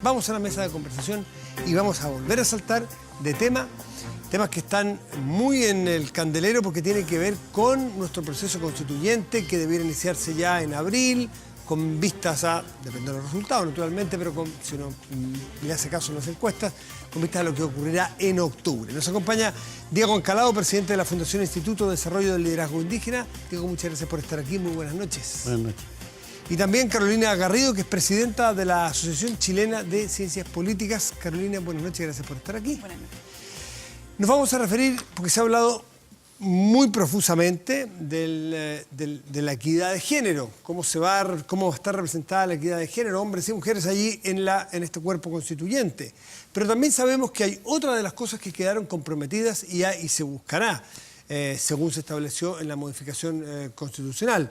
Vamos a la mesa de conversación y vamos a volver a saltar de temas que están muy en el candelero porque tienen que ver con nuestro proceso constituyente que debiera iniciarse ya en abril, con vistas a, depende de los resultados naturalmente, pero si uno le hace caso a las encuestas, con vistas a lo que ocurrirá en octubre. Nos acompaña Diego Ancalado, presidente de la Fundación Instituto de Desarrollo del Liderazgo Indígena. Diego, muchas gracias por estar aquí, muy buenas noches. Buenas noches. Y también Carolina Garrido, que es presidenta de la Asociación Chilena de Ciencias Políticas. Carolina, buenas noches, gracias por estar aquí. Buenas noches. Nos vamos a referir, porque se ha hablado muy profusamente de la equidad de género, cómo va a estar representada la equidad de género, hombres y mujeres allí en este cuerpo constituyente. Pero también sabemos que hay otra de las cosas que quedaron comprometidas y se buscará, según se estableció en la modificación constitucional,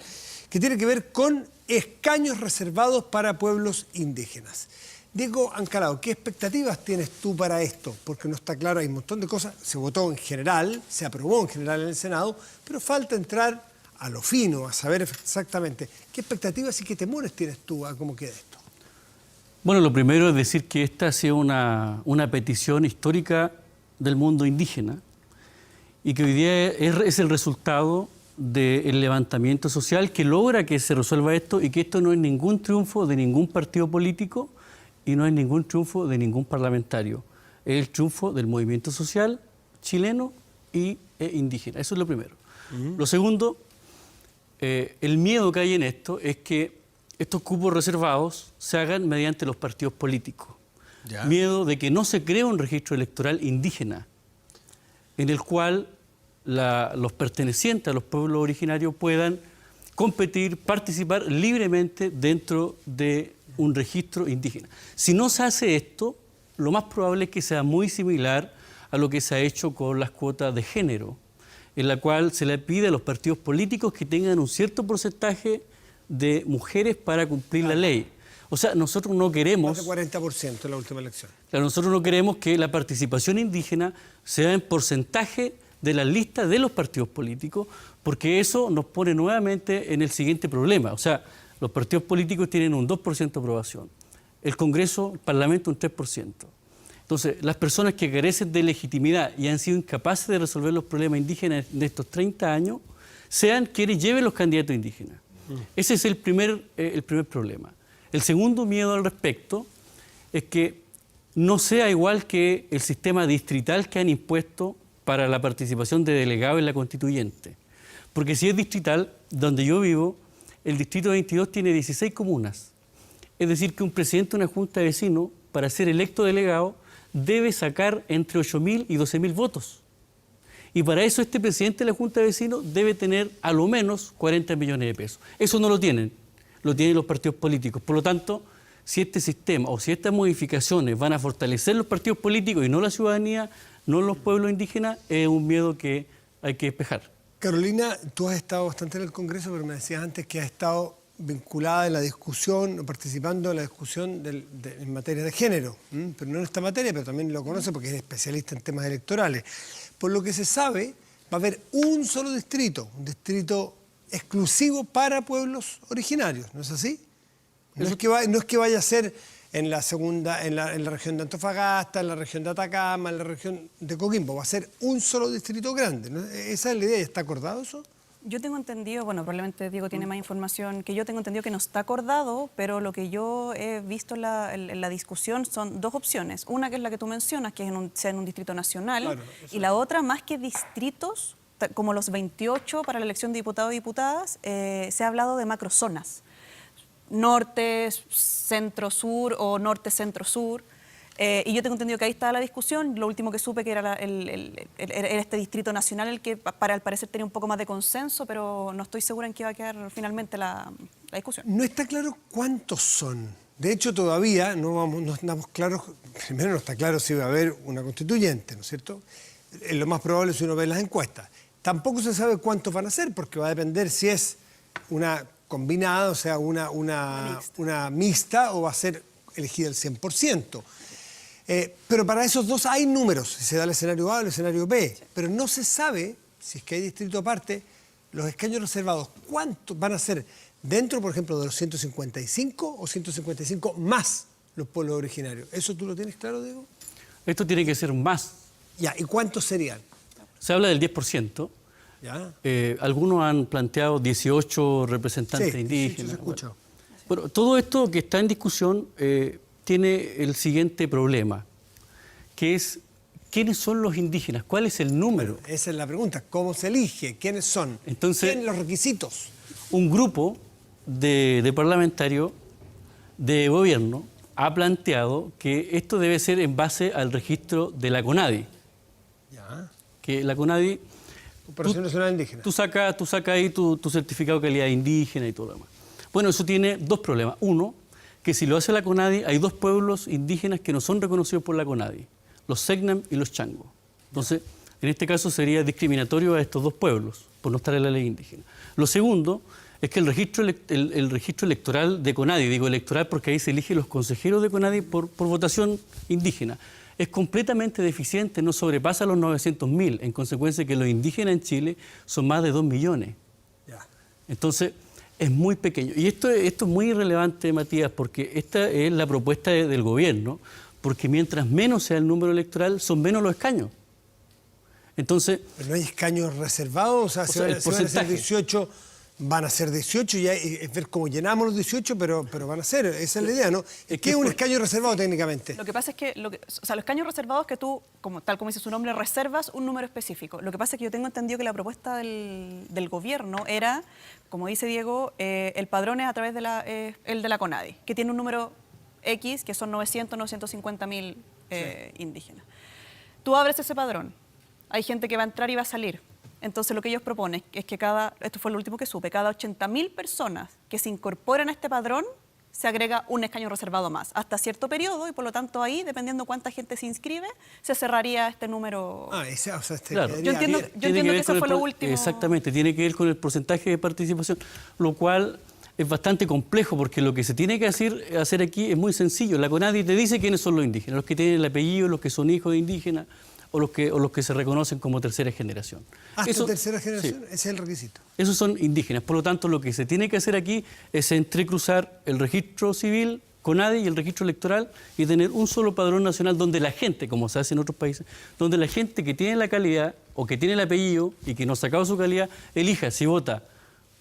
que tiene que ver con escaños reservados para pueblos indígenas. Diego Ancalado, ¿qué expectativas tienes tú para esto? Porque no está claro, hay un montón de cosas, se votó en general, se aprobó en general en el Senado, pero falta entrar a lo fino, a saber exactamente qué expectativas y qué temores tienes tú a cómo queda esto. Bueno, lo primero es decir que esta ha sido una petición histórica del mundo indígena y que hoy día es el resultado del levantamiento social que logra que se resuelva esto y que esto no es ningún triunfo de ningún partido político y no es ningún triunfo de ningún parlamentario. Es el triunfo del movimiento social chileno e indígena. Eso es lo primero. Lo segundo, el miedo que hay en esto es que estos cupos reservados se hagan mediante los partidos políticos. ¿Ya? Miedo de que no se cree un registro electoral indígena en el cual los pertenecientes a los pueblos originarios puedan competir, participar libremente dentro de un registro indígena. Si no se hace esto, lo más probable es que sea muy similar a lo que se ha hecho con las cuotas de género, en la cual se le pide a los partidos políticos que tengan un cierto porcentaje de mujeres para cumplir la ley. O sea, nosotros no queremos... Más de 40% en la última elección. Claro, nosotros no queremos que la participación indígena sea en porcentaje de las listas de los partidos políticos, porque eso nos pone nuevamente en el siguiente problema. O sea, los partidos políticos tienen un 2% de aprobación, el Congreso, el Parlamento un 3%. Entonces, las personas que carecen de legitimidad y han sido incapaces de resolver los problemas indígenas de estos 30 años, sean quienes lleven los candidatos indígenas. Ese es el primer problema. El segundo miedo al respecto es que no sea igual que el sistema distrital que han impuesto para la participación de delegados en la constituyente. Porque si es distrital, donde yo vivo, el distrito 22 tiene 16 comunas. Es decir, que un presidente de una junta de vecinos, para ser electo delegado, debe sacar entre 8.000 y 12.000 votos. Y para eso este presidente de la junta de vecinos debe tener a lo menos 40 millones de pesos. Eso no lo tienen los partidos políticos. Por lo tanto, si este sistema o si estas modificaciones van a fortalecer los partidos políticos y no la ciudadanía, no los pueblos indígenas, es un miedo que hay que despejar. Carolina, tú has estado bastante en el Congreso, pero me decías antes que has estado vinculada en la discusión, o participando en la discusión en materia de género, pero no en esta materia, pero también lo conoce porque es especialista en temas electorales. Por lo que se sabe, va a haber un solo distrito, un distrito exclusivo para pueblos originarios, ¿no es así? No es que vaya a ser en la región de Antofagasta, en la región de Atacama, en la región de Coquimbo. Va a ser un solo distrito grande, ¿no? ¿Esa es la idea? ¿Está acordado eso? Yo tengo entendido, bueno, probablemente Diego tiene más información, que yo tengo entendido que no está acordado, pero lo que yo he visto en la discusión son dos opciones. Una que es la que tú mencionas, que sea en un distrito nacional, claro, y la otra, más que distritos, como los 28 para la elección de diputados y diputadas, se ha hablado de macrozonas. Norte, centro-sur o norte-centro-sur. Y yo tengo entendido que ahí estaba la discusión. Lo último que supe que era este distrito nacional el que al parecer tenía un poco más de consenso, pero no estoy segura en qué va a quedar finalmente la discusión. No está claro cuántos son. De hecho, todavía no estamos claros. Primero, no está claro si va a haber una constituyente, ¿no es cierto? Es lo más probable si uno ve las encuestas. Tampoco se sabe cuántos van a ser, porque va a depender si es una combinada, o sea, una mixta, o va a ser elegida el 100%. Pero para esos dos hay números, si se da el escenario A o el escenario B, sí. Pero no se sabe, si es que hay distrito aparte, los escaños reservados, ¿cuántos van a ser dentro, por ejemplo, de los 155 o 155 más los pueblos originarios. ¿Eso tú lo tienes claro, Diego? Esto tiene que ser más. Ya, ¿y cuántos serían? Se habla del 10%. Ya. Algunos han planteado 18 representantes Sí, indígenas. se escucha. Bueno, todo esto que está en discusión tiene el siguiente problema, que es ¿quiénes son los indígenas? ¿Cuál es el número? Esa es la pregunta. ¿Cómo se elige? ¿Quiénes son? Entonces, ¿Quiénes los requisitos? un grupo de parlamentarios de gobierno ha planteado que esto debe ser en base al registro de la CONADI. Ya. Que la CONADI, Corporación Nacional Indígena. tú sacas ahí tu certificado de calidad indígena y todo lo demás. Bueno, eso tiene dos problemas. Uno, que si lo hace la CONADI, hay dos pueblos indígenas que no son reconocidos por la CONADI, los Selknam y los Chango. Entonces, en este caso sería discriminatorio a estos dos pueblos, por no estar en la ley indígena. Lo segundo es que el registro electoral de CONADI, digo electoral porque ahí se eligen los consejeros de CONADI por votación indígena, es completamente deficiente, no sobrepasa los 900.000, en consecuencia que los indígenas en Chile son más de 2 millones. Ya. Entonces, es muy pequeño. Y esto es muy irrelevante, Matías, porque esta es la propuesta del gobierno, porque mientras menos sea el número electoral, son menos los escaños. Entonces, ¿Pero no hay escaños reservados? O sea, O si sea, van, el si van a ser porcentaje. 18, van a ser 18 y es ver cómo llenamos los 18, pero van a ser. Esa es la idea, ¿no? Es ¿Qué es un por- escaño reservado técnicamente? Lo que pasa es que, los escaños reservados que tú, tal como dice su nombre, reservas un número específico. Lo que pasa es que yo tengo entendido que la propuesta del gobierno era, como dice Diego, el padrón es a través de el de la CONADI, que tiene un número X, que son 950.000 indígenas. Tú abres ese padrón, hay gente que va a entrar y va a salir. Entonces lo que ellos proponen es que esto fue lo último que supe, cada 80.000 personas que se incorporan a este padrón, se agrega un escaño reservado más, hasta cierto periodo, y por lo tanto ahí, dependiendo cuánta gente se inscribe, se cerraría este número. Ah, ese, o sea, Claro. quedaría Yo entiendo- bien. yo tiene entiendo ver que eso con el fue lo último. Exactamente, tiene que ver con el porcentaje de participación, lo cual es bastante complejo, porque lo que se tiene que hacer aquí es muy sencillo. La CONADI te dice quiénes son los indígenas, los que tienen el apellido, los que son hijos de indígenas, o los que se reconocen como tercera generación. Hasta Eso- tercera generación, sí. ese es el requisito. Esos son indígenas. Por lo tanto, lo que se tiene que hacer aquí es entrecruzar el registro civil, CONADI, y el registro electoral, y tener un solo padrón nacional donde la gente, como se hace en otros países, donde la gente que tiene la calidad o que tiene el apellido y que no ha sacado su calidad, elija si vota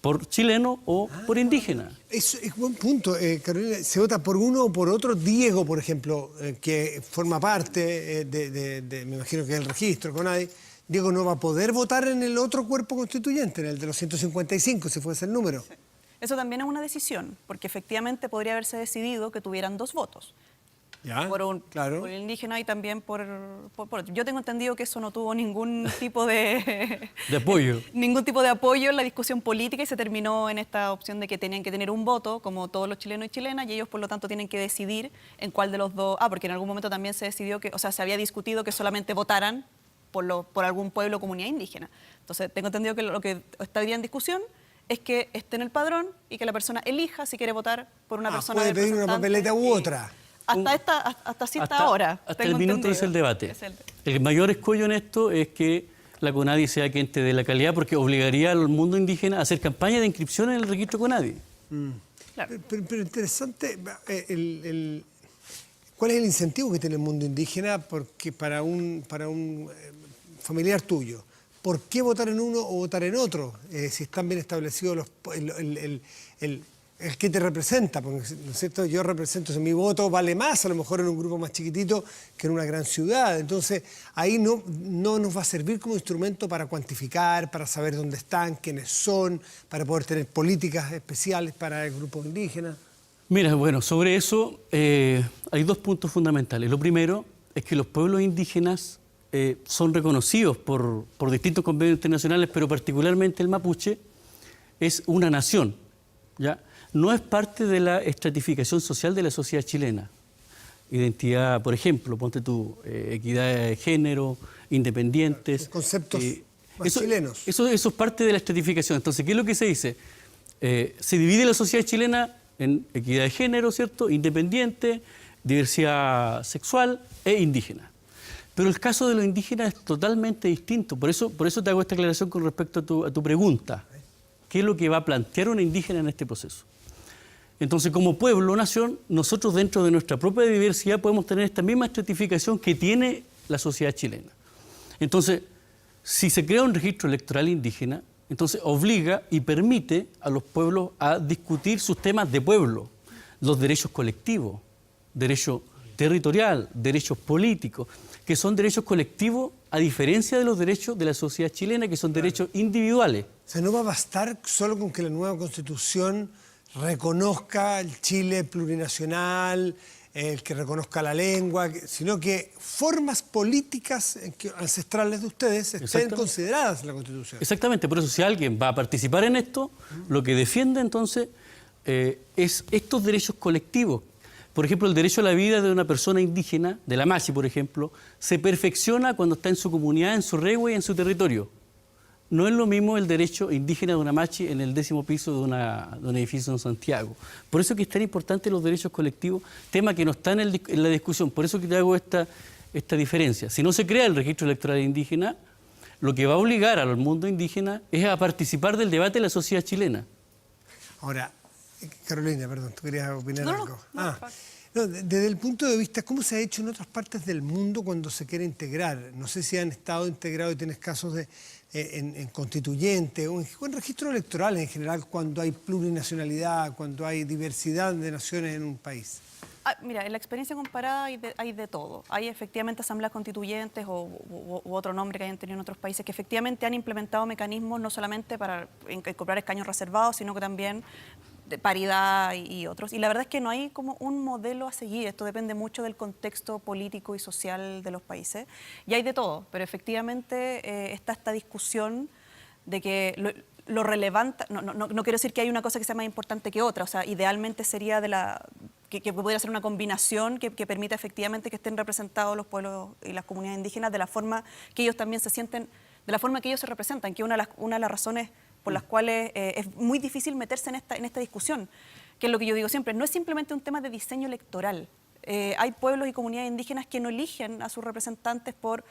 por chileno o por indígena. Es buen punto, Carolina. ¿Se vota por uno o por otro? Diego, por ejemplo, que forma parte me imagino que es el registro con nadie. Diego no va a poder votar en el otro cuerpo constituyente, en el de los 155, si fuese el número. Eso también es una decisión, porque efectivamente podría haberse decidido que tuvieran 2 votos. ¿Ya? Claro. Por el indígena y también por otro. Yo tengo entendido que eso no tuvo ningún tipo de De apoyo. ningún tipo de apoyo en la discusión política y se terminó en esta opción de que tenían que tener un voto, como todos los chilenos y chilenas, y ellos por lo tanto tienen que decidir en cuál de los dos. Porque en algún momento también se decidió que, o sea, se había discutido que solamente votaran por algún pueblo o comunidad indígena. Entonces, tengo entendido que lo que está hoy día en discusión es que esté en el padrón y que la persona elija si quiere votar por una persona puede pedir una representante papeleta u y- otra. Hasta cierta hora. Hasta tengo el minuto entendido. es el debate. Es el- El mayor escollo en esto es que la CONADI sea quien te dé la calidad, porque obligaría al mundo indígena a hacer campaña de inscripción en el registro CONADI. claro. Pero interesante, ¿cuál es el incentivo que tiene el mundo indígena porque para un familiar tuyo? ¿Por qué votar en uno o votar en otro? Si están bien establecidos el que te representa, porque ¿no es cierto? Yo represento, mi voto vale más a lo mejor en un grupo más chiquitito que en una gran ciudad. Entonces ahí no nos va a servir como instrumento para cuantificar, para saber dónde están, quiénes son, para poder tener políticas especiales para el grupo indígena. Mira, bueno, sobre eso hay 2 puntos fundamentales. Lo primero es que los pueblos indígenas son reconocidos por distintos convenios internacionales, pero particularmente el mapuche es una nación, ¿ya? No es parte de la estratificación social de la sociedad chilena. Identidad, por ejemplo, ponte tú, equidad de género, independientes. Son conceptos más chilenos. Eso es parte de la estratificación. Entonces, ¿qué es lo que se dice? Se divide la sociedad chilena en equidad de género, ¿cierto? Independiente, diversidad sexual e indígena. Pero el caso de los indígenas es totalmente distinto. Por eso te hago esta aclaración con respecto a tu pregunta. ¿Qué es lo que va a plantear una indígena en este proceso? Entonces, como pueblo, nación, nosotros dentro de nuestra propia diversidad podemos tener esta misma estratificación que tiene la sociedad chilena. Entonces, si se crea un registro electoral indígena, entonces obliga y permite a los pueblos a discutir sus temas de pueblo, los derechos colectivos, derecho territorial, derechos políticos, que son derechos colectivos a diferencia de los derechos de la sociedad chilena, que son derechos individuales. O sea, no va a bastar solo con que la nueva Constitución reconozca el Chile plurinacional, el que reconozca la lengua, sino que formas políticas ancestrales de ustedes estén consideradas en la Constitución. Exactamente, por eso si alguien va a participar en esto, lo que defiende entonces es estos derechos colectivos. Por ejemplo, el derecho a la vida de una persona indígena, de la Machi, por ejemplo, se perfecciona cuando está en su comunidad, en su regua y en su territorio. No es lo mismo el derecho indígena de una Machi en el 10º piso de un edificio en Santiago. Por eso que es tan importante los derechos colectivos, tema que no está en la discusión. Por eso que te hago esta diferencia. Si no se crea el registro electoral indígena, lo que va a obligar al mundo indígena es a participar del debate de la sociedad chilena. Ahora, Carolina, perdón, tú querías opinar No, algo. no, desde el punto de vista, ¿cómo se ha hecho en otras partes del mundo cuando se quiere integrar? No sé si han estado integrados y tienes casos en constituyente o en registro electoral en general, cuando hay plurinacionalidad, cuando hay diversidad de naciones en un país. Mira, en la experiencia comparada hay de todo. Hay efectivamente asambleas constituyentes u otro nombre que hayan tenido en otros países que efectivamente han implementado mecanismos no solamente para incorporar escaños reservados, sino que también de paridad y otros. Y la verdad es que no hay como un modelo a seguir. Esto depende mucho del contexto político y social de los países. Y hay de todo, pero efectivamente está esta discusión de que lo relevante, no quiero decir que hay una cosa que sea más importante que otra, o sea, idealmente sería que pudiera ser una combinación que permita efectivamente que estén representados los pueblos y las comunidades indígenas de la forma que ellos también se sienten, de la forma que ellos se representan, que una de las razones por las cuales es muy difícil meterse en esta discusión, que es lo que yo digo siempre, no es simplemente un tema de diseño electoral. Hay pueblos y comunidades indígenas que no eligen a sus representantes por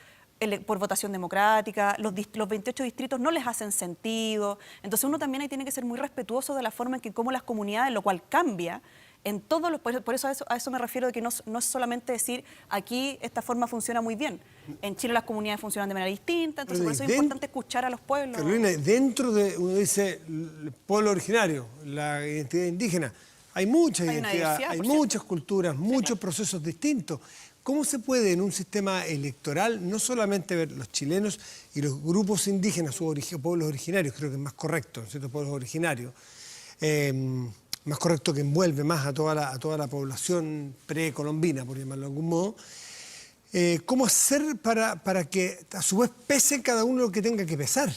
votación democrática, los 28 distritos no les hacen sentido, entonces uno también ahí tiene que ser muy respetuoso de la forma en que cómo las comunidades, lo cual cambia en todos los países, por eso a eso me refiero de que no es solamente decir aquí esta forma funciona muy bien, en Chile las comunidades funcionan de manera distinta, entonces por eso es importante escuchar a los pueblos. Carolina, dentro de, uno dice, el pueblo originario, la identidad indígena, hay mucha identidad, hay muchas culturas, muchos procesos distintos. ¿Cómo se puede en un sistema electoral no solamente ver los chilenos y los grupos indígenas o pueblos originarios, creo que es más correcto, ¿cierto? Pueblos originarios, más correcto que envuelve más a toda la población precolombina, por llamarlo de algún modo, ¿cómo hacer para que a su vez pese cada uno lo que tenga que pesar?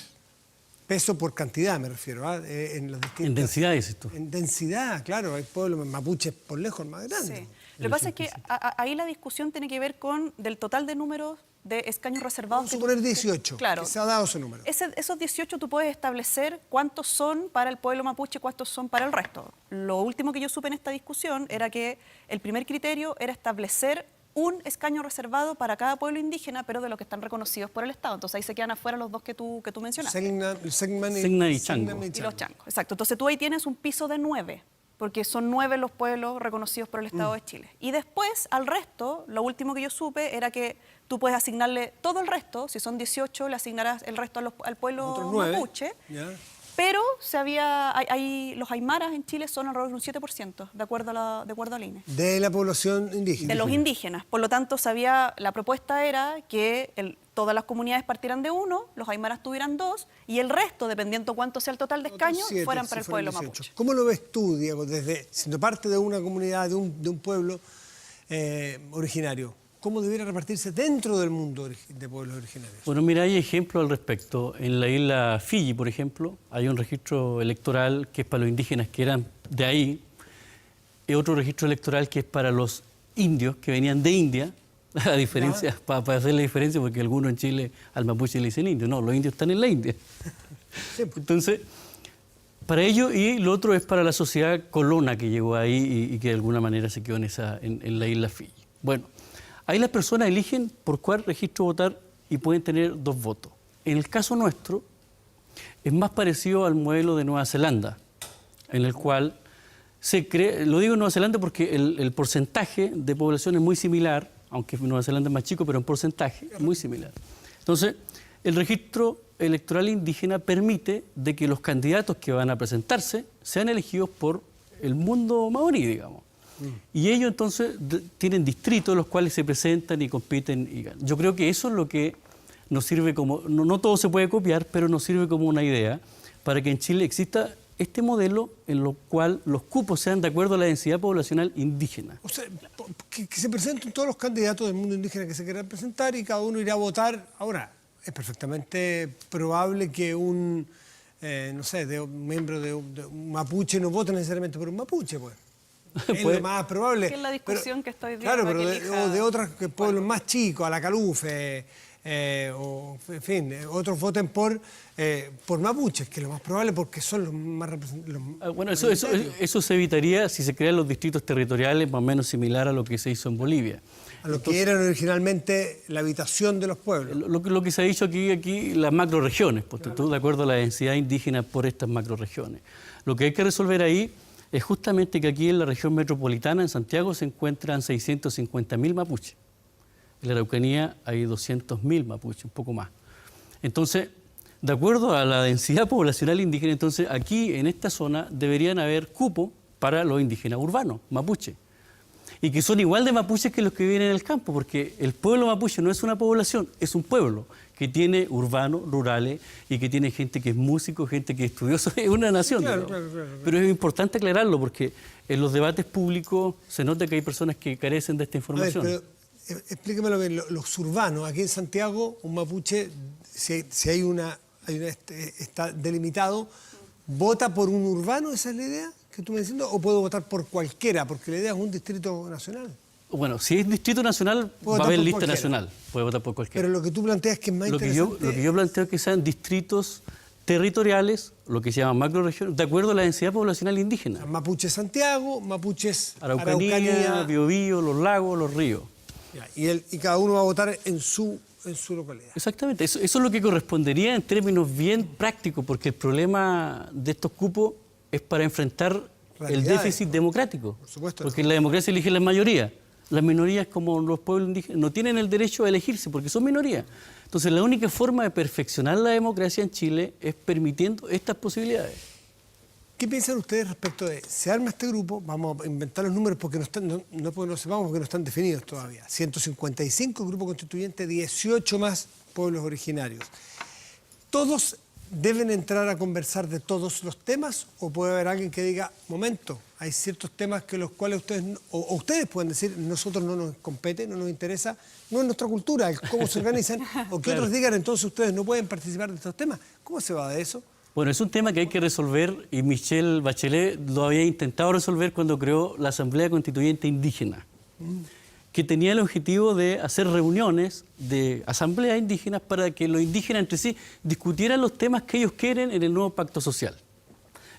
Peso por cantidad me refiero, en las distintas... En densidad, dices tú. En densidad, claro, hay pueblos mapuches por lejos más grandes. Sí. Lo que pasa es que ahí la discusión tiene que ver con del total de números de escaños reservados. Vamos a suponer 18, claro, que se ha dado ese número. Esos 18 tú puedes establecer cuántos son para el pueblo mapuche y cuántos son para el resto. Lo último que yo supe en esta discusión era que el primer criterio era establecer un escaño reservado para cada pueblo indígena, pero de los que están reconocidos por el Estado. Entonces ahí se quedan afuera los dos que tú mencionaste. Segna y Chango. Y los changos, exacto. Entonces tú ahí tienes un piso de 9, porque son 9 los pueblos reconocidos por el Estado de Chile. Y después, al resto, lo último que yo supe era que tú puedes asignarle todo el resto, si son 18, le asignarás el resto al pueblo mapuche. ¿Ya? Pero los aymaras en Chile son alrededor de un 7%, de acuerdo al INE. De la población indígena. De los indígenas. Por lo tanto, la propuesta era que todas las comunidades partieran de 1, los aymaras tuvieran 2, y el resto, dependiendo cuánto sea el total de escaños, fueran para el pueblo mapuche. ¿Cómo lo ves tú, Diego, siendo parte de una comunidad, de un pueblo originario? ¿Cómo debiera repartirse dentro del mundo de pueblos originarios? Bueno, mira, hay ejemplos al respecto. En la isla Fiji, por ejemplo, hay un registro electoral que es para los indígenas que eran de ahí, y otro registro electoral que es para los indios que venían de India, la diferencia, para hacer la diferencia, porque algunos en Chile al mapuche le dicen indio, no, los indios están en la India. Entonces, para ello, y lo otro es para la sociedad colona que llegó ahí y que de alguna manera se quedó en la isla Fiji. Bueno, ahí las personas eligen por cuál registro votar y pueden tener 2 votos. En el caso nuestro, es más parecido al modelo de Nueva Zelanda, en el cual se cree, lo digo en Nueva Zelanda porque el porcentaje de población es muy similar, aunque Nueva Zelanda es más chico, pero en porcentaje es muy similar. Entonces, el registro electoral indígena permite de que los candidatos que van a presentarse sean elegidos por el mundo maorí, digamos. Y ellos entonces tienen distritos en los cuales se presentan y compiten y ganan. Yo creo que eso es lo que nos sirve como, no todo se puede copiar, pero nos sirve como una idea para que en Chile exista este modelo en lo cual los cupos sean de acuerdo a la densidad poblacional indígena. O sea, que se presenten todos los candidatos del mundo indígena que se quieran presentar y cada uno irá a votar. Ahora, es perfectamente probable que un, no sé, un miembro de un mapuche no vote necesariamente por un mapuche, pues. Es lo más probable. Que es la discusión que estoy viendo. Claro, pero de otros pueblos más chicos, a la Calufe, o en fin, otros voten por mapuches, que es lo más probable porque son los más representativos. Bueno, eso se evitaría si se crean los distritos territoriales más o menos similar a lo que se hizo en Bolivia. A lo que eran originalmente la habitación de los pueblos. Lo que se ha dicho aquí las macroregiones, de acuerdo a la densidad indígena por estas macroregiones. Lo que hay que resolver ahí es justamente que aquí en la región metropolitana, en Santiago, se encuentran 650.000 mapuches. En la Araucanía hay 200.000 mapuches, un poco más. Entonces, de acuerdo a la densidad poblacional indígena, entonces aquí en esta zona deberían haber cupos para los indígenas urbanos, mapuche. Y que son igual de mapuches que los que viven en el campo, porque el pueblo mapuche no es una población, es un pueblo que tiene urbanos, rurales, y que tiene gente que es músico, gente que es estudioso, es una nación. Claro. Pero es importante aclararlo, porque en los debates públicos se nota que hay personas que carecen de esta información. A ver, pero explíquemelo bien, los urbanos, aquí en Santiago, un mapuche, si hay está delimitado, ¿vota por un urbano? ¿Esa es la idea que tú me estás diciendo? ¿O puedo votar por cualquiera? Porque la idea es un distrito nacional. Bueno, si es distrito nacional, va a haber lista nacional. Puede votar por cualquiera. Pero lo que tú planteas que es más interesante... Lo que yo planteo es que sean distritos territoriales, lo que se llama macroregiones, de acuerdo a la densidad poblacional indígena. Mapuche Santiago, mapuches Araucanía, Biobío, los lagos, los ríos. Y cada uno va a votar en su localidad. Exactamente. Eso es lo que correspondería en términos bien prácticos, porque el problema de estos cupos es para enfrentar el déficit democrático. Por supuesto. Porque en la democracia elige la mayoría. Las minorías, como los pueblos indígenas, no tienen el derecho a elegirse porque son minorías. Entonces, la única forma de perfeccionar la democracia en Chile es permitiendo estas posibilidades. ¿Qué piensan ustedes respecto de, se arma este grupo, vamos a inventar los números porque no sepamos porque no están definidos todavía, 155 grupos constituyentes, 18 más pueblos originarios. ¿Todos deben entrar a conversar de todos los temas o puede haber alguien que diga, momento, hay ciertos temas que los cuales ustedes pueden decir, nosotros no nos compete, no nos interesa, no es nuestra cultura, cómo se organizan, o que otros digan, entonces ustedes no pueden participar de estos temas? ¿Cómo se va de eso? Bueno, es un tema que hay que resolver y Michelle Bachelet lo había intentado resolver cuando creó la Asamblea Constituyente Indígena, que tenía el objetivo de hacer reuniones de asambleas indígenas para que los indígenas entre sí discutieran los temas que ellos quieren en el nuevo pacto social.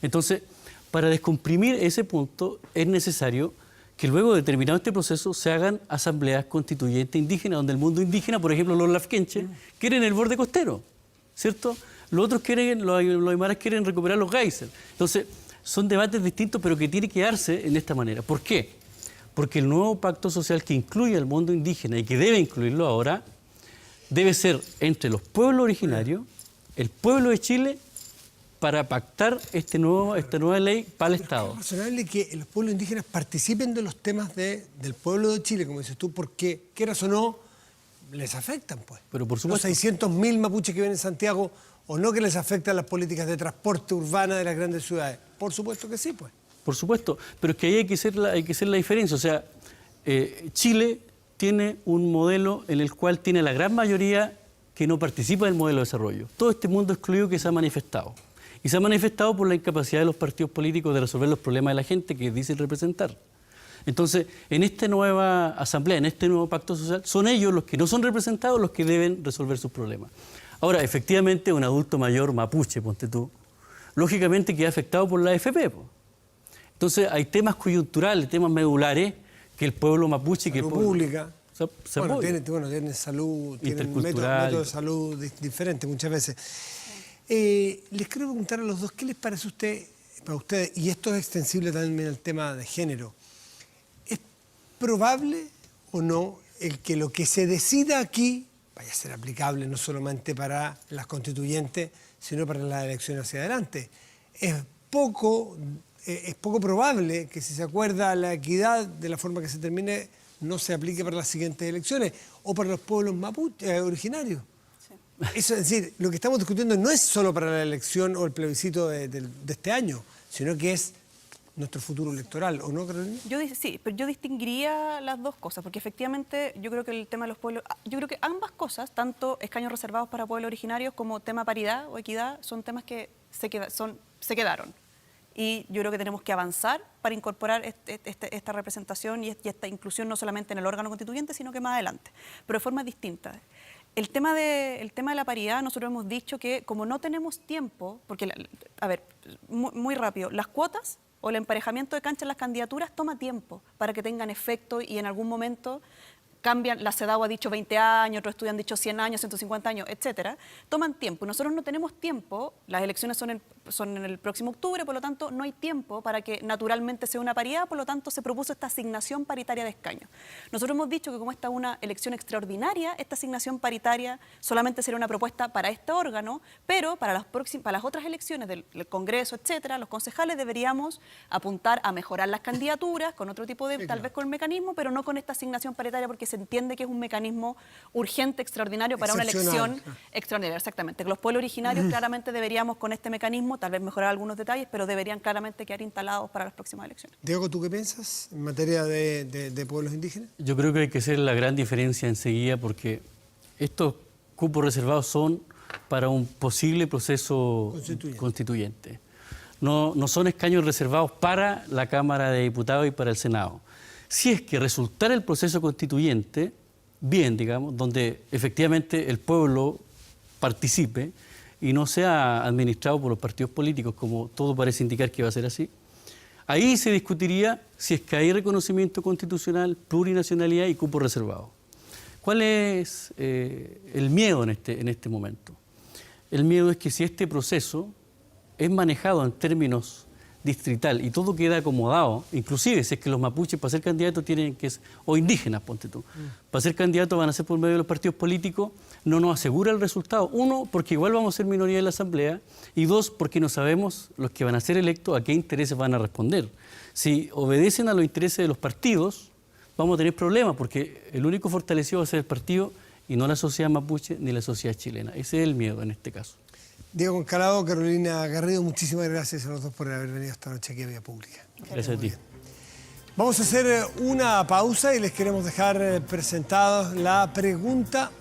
Entonces, para descomprimir ese punto es necesario que luego de terminado este proceso se hagan asambleas constituyentes indígenas, donde el mundo indígena, por ejemplo los lafkenche, quieren el borde costero, ¿cierto? Los otros quieren, los aymaras quieren recuperar los geysers. Entonces, son debates distintos, pero que tienen que darse en esta manera. ¿Por qué? Porque el nuevo pacto social que incluye al mundo indígena y que debe incluirlo ahora, debe ser entre los pueblos originarios, el pueblo de Chile, para pactar esta nueva ley para el Estado. Es razonable que los pueblos indígenas participen de los temas del pueblo de Chile, como dices tú, porque, quieras o no, les afectan, pues. Pero por supuesto. Los 600.000 mapuches que viven en Santiago, o no que les afectan las políticas de transporte urbana de las grandes ciudades. Por supuesto que sí, pues. Por supuesto, pero es que ahí hay que hacer la diferencia. O sea, Chile tiene un modelo en el cual tiene la gran mayoría que no participa del modelo de desarrollo. Todo este mundo excluido que se ha manifestado. Y se ha manifestado por la incapacidad de los partidos políticos de resolver los problemas de la gente que dicen representar. Entonces, en esta nueva asamblea, en este nuevo pacto social, son ellos los que no son representados los que deben resolver sus problemas. Ahora, efectivamente, un adulto mayor mapuche, ponte tú, lógicamente queda afectado por la AFP. Entonces, hay temas coyunturales, temas medulares que el pueblo mapuche... Salud pública. Tiene salud, tiene método de salud diferente muchas veces. Les quiero preguntar a los dos, ¿qué les parece a usted? para ustedes, y esto es extensible también al tema de género, ¿es probable o no el que lo que se decida aquí vaya a ser aplicable no solamente para las constituyentes, sino para las elecciones hacia adelante? Es poco probable que si se acuerda la equidad de la forma que se termine no se aplique para las siguientes elecciones o para los pueblos mapuche originarios. Sí. Eso es decir, lo que estamos discutiendo no es solo para la elección o el plebiscito de este año, sino que es nuestro futuro electoral, ¿o no, Carolina? Sí, pero yo distinguiría las dos cosas, porque efectivamente yo creo que el tema de los pueblos, yo creo que ambas cosas, tanto escaños reservados para pueblos originarios como tema paridad o equidad, son temas que se quedaron. Y yo creo que tenemos que avanzar para incorporar esta representación y esta inclusión no solamente en el órgano constituyente, sino que más adelante, pero de forma distinta. El tema de la paridad, nosotros hemos dicho que como no tenemos tiempo, porque, a ver, muy rápido, las cuotas o el emparejamiento de cancha en las candidaturas toma tiempo para que tengan efecto y en algún momento cambian, la CEDAW ha dicho 20 años, otros estudios han dicho 100 años, 150 años, etcétera, toman tiempo. Nosotros no tenemos tiempo, las elecciones son en el próximo octubre, por lo tanto no hay tiempo para que naturalmente sea una paridad, por lo tanto se propuso esta asignación paritaria de escaños. Nosotros hemos dicho que como esta es una elección extraordinaria, esta asignación paritaria solamente será una propuesta para este órgano, pero para las otras elecciones del Congreso, etcétera, los concejales deberíamos apuntar a mejorar las candidaturas con otro tipo de, sí, tal vez con el mecanismo, pero no con esta asignación paritaria porque se entiende que es un mecanismo urgente, extraordinario para una elección extraordinaria. Exactamente. Los pueblos originarios claramente deberíamos con este mecanismo tal vez mejorar algunos detalles, pero deberían claramente quedar instalados para las próximas elecciones. Diego, ¿tú qué piensas en materia de pueblos indígenas? Yo creo que hay que hacer la gran diferencia enseguida porque estos cupos reservados son para un posible proceso constituyente. No son escaños reservados para la Cámara de Diputados y para el Senado. Si es que resultara el proceso constituyente, bien, digamos, donde efectivamente el pueblo participe y no sea administrado por los partidos políticos, como todo parece indicar que va a ser así, ahí se discutiría si es que hay reconocimiento constitucional, plurinacionalidad y cupo reservado. ¿Cuál es el miedo en este momento? El miedo es que si este proceso es manejado en términos distrital y todo queda acomodado, inclusive si es que los mapuches para ser candidatos tienen que ser, o indígenas, ponte tú, para ser candidatos van a ser por medio de los partidos políticos, no nos asegura el resultado. Uno, porque igual vamos a ser minoría en la Asamblea, y dos, porque no sabemos los que van a ser electos a qué intereses van a responder. Si obedecen a los intereses de los partidos, vamos a tener problemas, porque el único fortalecido va a ser el partido y no la sociedad mapuche ni la sociedad chilena. Ese es el miedo en este caso. Diego Concalado, Carolina Garrido, muchísimas gracias a los dos por haber venido esta noche aquí a Vía Pública. Gracias a ti. Vamos a hacer una pausa y les queremos dejar presentados la pregunta